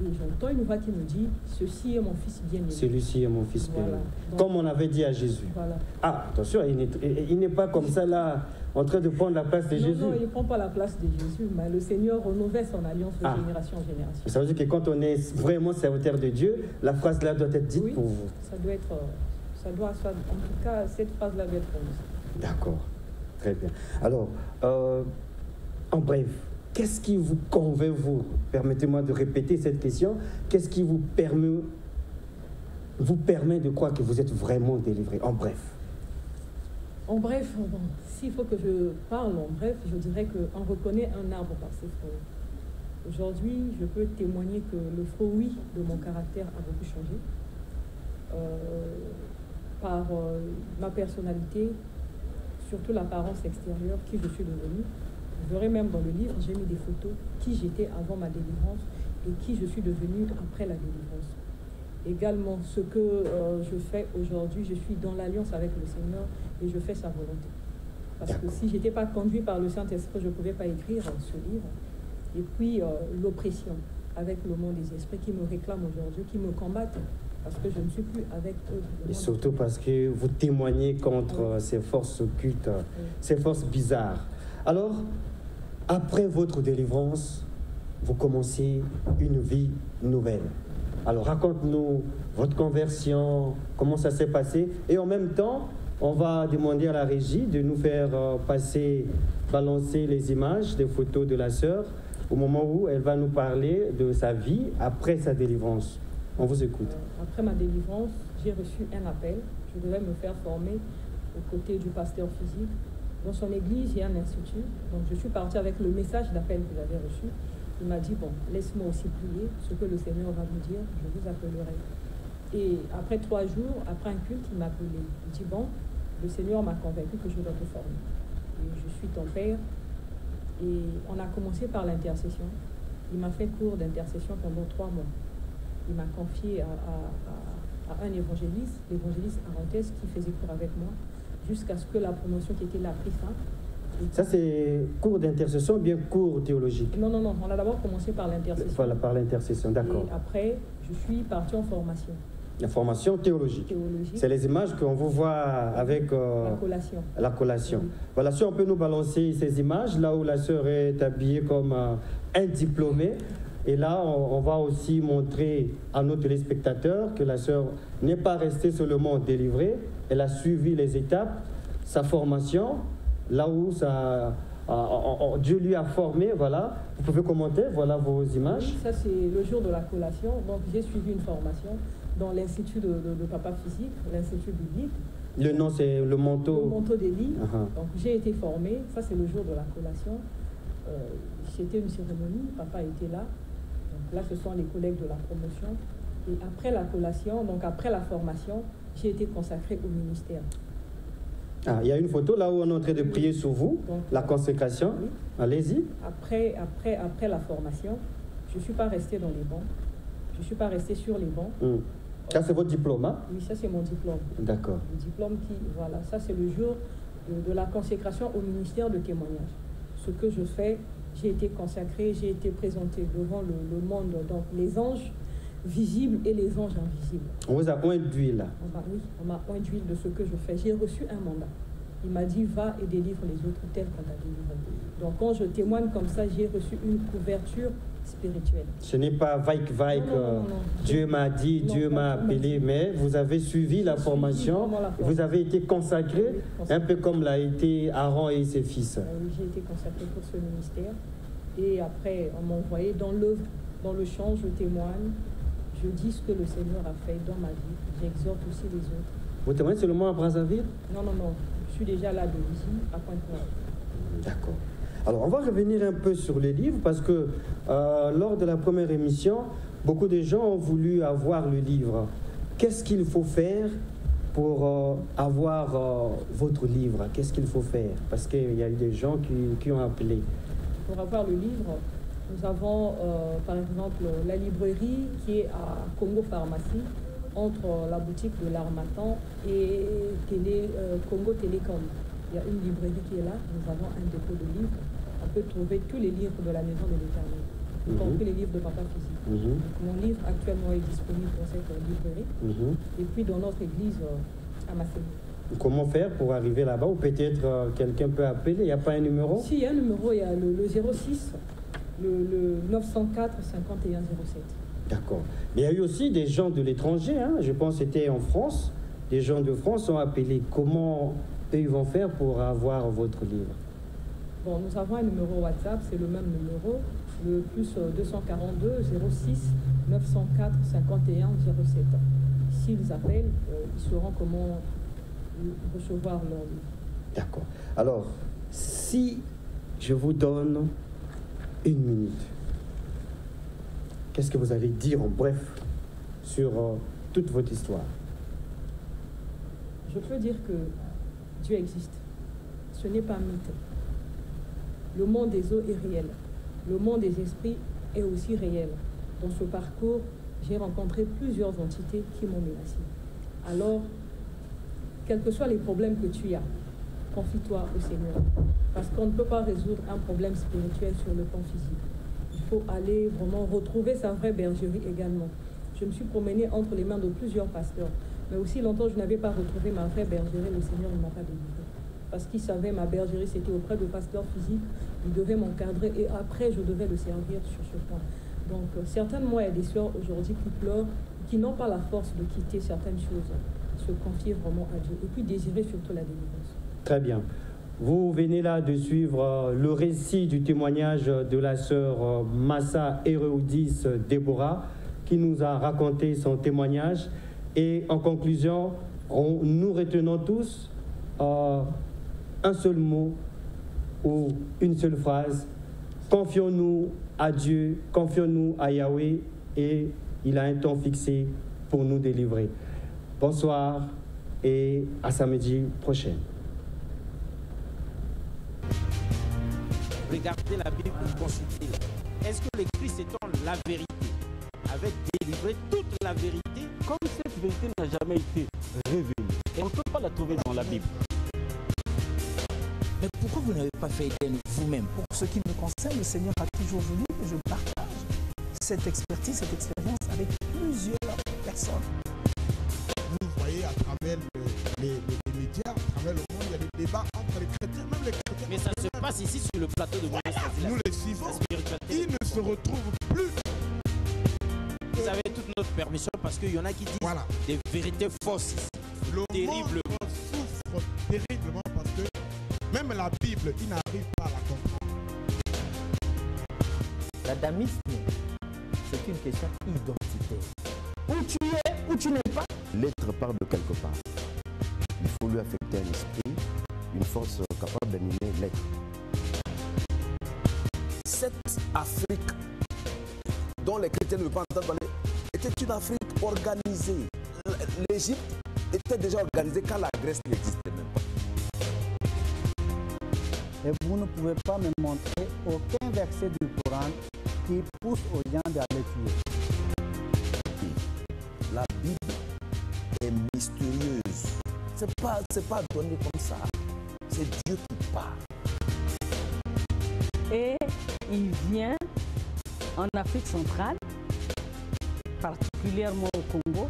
Et j'entends une voix qui me dit, ceci est mon fils bien-aimé. Celui-ci est mon fils bien-aimé. Voilà. Comme on avait dit à Jésus. Voilà. Ah, attention, il n'est pas comme ça là, en train de prendre la place de Jésus. Non, il ne prend pas la place de Jésus, mais le Seigneur renouvelle son alliance de génération en génération. Ça veut dire que quand on est vraiment serviteur de Dieu, la phrase là doit être dite pour vous. Ça doit être, en tout cas, cette phrase-là doit être prononcée. D'accord, très bien. Alors, en bref, qu'est-ce qui vous convainc, vous? Permettez-moi de répéter cette question. Qu'est-ce qui vous permet de croire que vous êtes vraiment délivré? En bref. En bref, bon, s'il faut que je parle en bref, je dirais qu'on reconnaît un arbre par ses fruits. Aujourd'hui, je peux témoigner que le fruit de mon caractère a beaucoup changé. Par ma personnalité, surtout l'apparence extérieure, qui je suis devenue. Vous verrez même dans le livre, j'ai mis des photos qui j'étais avant ma délivrance et qui je suis devenue après la délivrance. Également, ce que je fais aujourd'hui, je suis dans l'alliance avec le Seigneur et je fais sa volonté. Parce que si je n'étais pas conduit par le Saint-Esprit, je ne pouvais pas écrire ce livre. Et puis, l'oppression avec le monde des esprits qui me réclament aujourd'hui, qui me combattent, parce que je ne suis plus avec eux. Et surtout parce que vous témoignez contre ces forces occultes, ces forces bizarres. Alors, après votre délivrance, vous commencez une vie nouvelle. Alors, raconte-nous votre conversion, comment ça s'est passé. Et en même temps, on va demander à la régie de nous faire balancer les images, des photos de la sœur, au moment où elle va nous parler de sa vie après sa délivrance. On vous écoute. Après ma délivrance, j'ai reçu un appel. Je devais me faire former aux côtés du pasteur physique. Dans son église, il y a un institut. Donc, je suis partie avec le message d'appel que j'avais reçu. Il m'a dit, bon, laisse-moi aussi prier. Ce que le Seigneur va vous dire, je vous appellerai. Et après 3 jours, après un culte, il m'a appelé. Il dit, bon, le Seigneur m'a convaincu que je dois te former. Et je suis ton père. Et on a commencé par l'intercession. Il m'a fait cours d'intercession pendant 3 mois. Il m'a confié à un évangéliste, l'évangéliste Arantès, qui faisait cours avec moi, jusqu'à ce que la promotion qui était là prit fin. Ça, c'est cours d'intercession ou bien cours théologique? Non, non, non. On a d'abord commencé par l'intercession. Voilà, par l'intercession, d'accord. Et après, je suis partie en formation. La formation théologique. C'est les images qu'on vous voit avec la collation. La collation. Oui. Voilà, si on peut nous balancer ces images, là où la sœur est habillée comme un diplômé. Et là, on va aussi montrer à nos téléspectateurs que la sœur n'est pas restée seulement délivrée, elle a suivi les étapes, sa formation, là où Dieu lui a formé, voilà. Vous pouvez commenter, voilà vos images. Oui, ça c'est le jour de la collation. Donc j'ai suivi une formation dans l'Institut de Papa Physique, l'Institut biblique. Le nom c'est le manteau. Le manteau d'Élie. Donc j'ai été formée, ça c'est le jour de la collation. C'était une cérémonie, papa était là. Donc là ce sont les collègues de la promotion. Et après la collation, donc après la formation, j'ai été consacrée au ministère. Ah, il y a une photo là où on est en train de prier sur vous, donc, la consécration. Oui. Allez-y. Après la formation, je ne suis pas restée dans les bancs. Je ne suis pas restée sur les bancs. Ça, c'est votre diplôme, hein? Oui, ça, c'est mon diplôme. D'accord. Le diplôme qui, voilà, ça, c'est le jour de la consécration au ministère de témoignage. Ce que je fais, j'ai été consacrée, j'ai été présentée devant le monde, donc les anges visibles et les anges invisibles. On vous a oint d'huile. Oui, on m'a oint d'huile de ce que je fais. J'ai reçu un mandat. Il m'a dit, va et délivre les autres tels qu'on t'a délivré. Donc quand je témoigne comme ça, j'ai reçu une couverture spirituelle. Ce n'est pas vague, Dieu m'a dit, Dieu m'a appelé, mais vous avez suivi la formation, vous avez été consacré, un peu comme l'a été Aaron et ses fils. Oui, j'ai été consacré pour ce ministère. Et après, on m'a envoyé dans l'œuvre, dans le champ, je témoigne. Je dis ce que le Seigneur a fait dans ma vie. J'exhorte aussi les autres. Vous témoignez seulement à Brazzaville? Non, non, non. Je suis déjà là ici, à Pointe-Noire. D'accord. Alors, on va revenir un peu sur les livres parce que lors de la première émission, beaucoup de gens ont voulu avoir le livre. Qu'est-ce qu'il faut faire pour avoir votre livre? Qu'est-ce qu'il faut faire? Parce qu'il y a eu des gens qui ont appelé. Pour avoir le livre, nous avons par exemple la librairie qui est à Congo Pharmacie, entre la boutique de l'Harmattan et Congo Télécom. Il y a une librairie qui est là, nous avons un dépôt de livres. On peut trouver tous les livres de la Maison de l'Éternel, y compris les livres de Papa Physique. Donc, mon livre actuellement est disponible dans cette librairie. Et puis dans notre église à Massénie. Comment faire pour arriver là-bas? Ou peut-être quelqu'un peut appeler, il n'y a pas un numéro? Si, il y a un numéro, il y a le 06, le 904 51 07. D'accord. Mais il y a eu aussi des gens de l'étranger, hein, je pense que c'était en France. Des gens de France ont appelé. Comment eux ils vont faire pour avoir votre livre? Bon, nous avons un numéro WhatsApp, c'est le même numéro, le plus 242 06 904 51 07. S'ils appellent, ils sauront comment recevoir leur livre. D'accord. Alors, si je vous donne une minute, qu'est-ce que vous allez dire en bref sur toute votre histoire? Je peux dire que Dieu existe. Ce n'est pas un mythe. Le monde des eaux est réel. Le monde des esprits est aussi réel. Dans ce parcours, j'ai rencontré plusieurs entités qui m'ont menacé. Alors, quels que soient les problèmes que tu as, confie-toi au Seigneur. Parce qu'on ne peut pas résoudre un problème spirituel sur le plan physique. Il faut aller vraiment retrouver sa vraie bergerie également. Je me suis promenée entre les mains de plusieurs pasteurs. Mais aussi longtemps, je n'avais pas retrouvé ma vraie bergerie. Le Seigneur ne m'a pas délivré. Parce qu'il savait ma bergerie, c'était auprès de pasteurs physiques. Il devait m'encadrer et après, je devais le servir sur ce point. Donc, certainement, il y a des sœurs aujourd'hui qui pleurent, qui n'ont pas la force de quitter certaines choses, se confier vraiment à Dieu et puis désirer surtout la délivrance. Très bien. Vous venez là de suivre le récit du témoignage de la sœur Massa Héroudis Déborah, qui nous a raconté son témoignage. Et en conclusion, nous retenons tous un seul mot ou une seule phrase. Confions-nous à Dieu, confions-nous à Yahweh et il a un temps fixé pour nous délivrer. Bonsoir et à samedi prochain. Regardez la Bible et consultez-la. Est-ce que le Christ étant la vérité avait délivré toute la vérité? Comme cette vérité n'a jamais été révélée, et on ne peut pas la trouver dans la Bible. Mais pourquoi vous n'avez pas fait Éden vous-même? Pour ce qui me concerne, le Seigneur a toujours voulu que je partage cette expertise, cette expérience avec plusieurs personnes. Vous voyez à travers les médias, à travers le monde, il y a des débats entre les chrétiens, même les chrétiens. Mais ça se passe ici sur le plateau de Maurice Fazila. Nous les suivons. La spiritualité. Ils ne se retrouvent plus. Vous avez toute notre permission parce qu'il y en a qui disent des vérités fausses ici. Le Terriblement. monde souffre terriblement parce que même la Bible, ils n'arrivent pas à la comprendre. L'adamisme, c'est une question identitaire. Où tu es, où tu n'es pas. L'être part de quelque part. Il faut lui affecter un esprit, une force capable d'animer l'être. Cette Afrique dont les chrétiens ne veulent pas entendre parler était une Afrique organisée. L'Égypte était déjà organisée quand la Grèce n'existait même pas. Et vous ne pouvez pas me montrer aucun verset du Coran qui pousse aux gens d'aller tuer. La Bible est mystérieuse. C'est pas donné comme ça. C'est Dieu qui parle. Et il vient en Afrique centrale, particulièrement au Congo,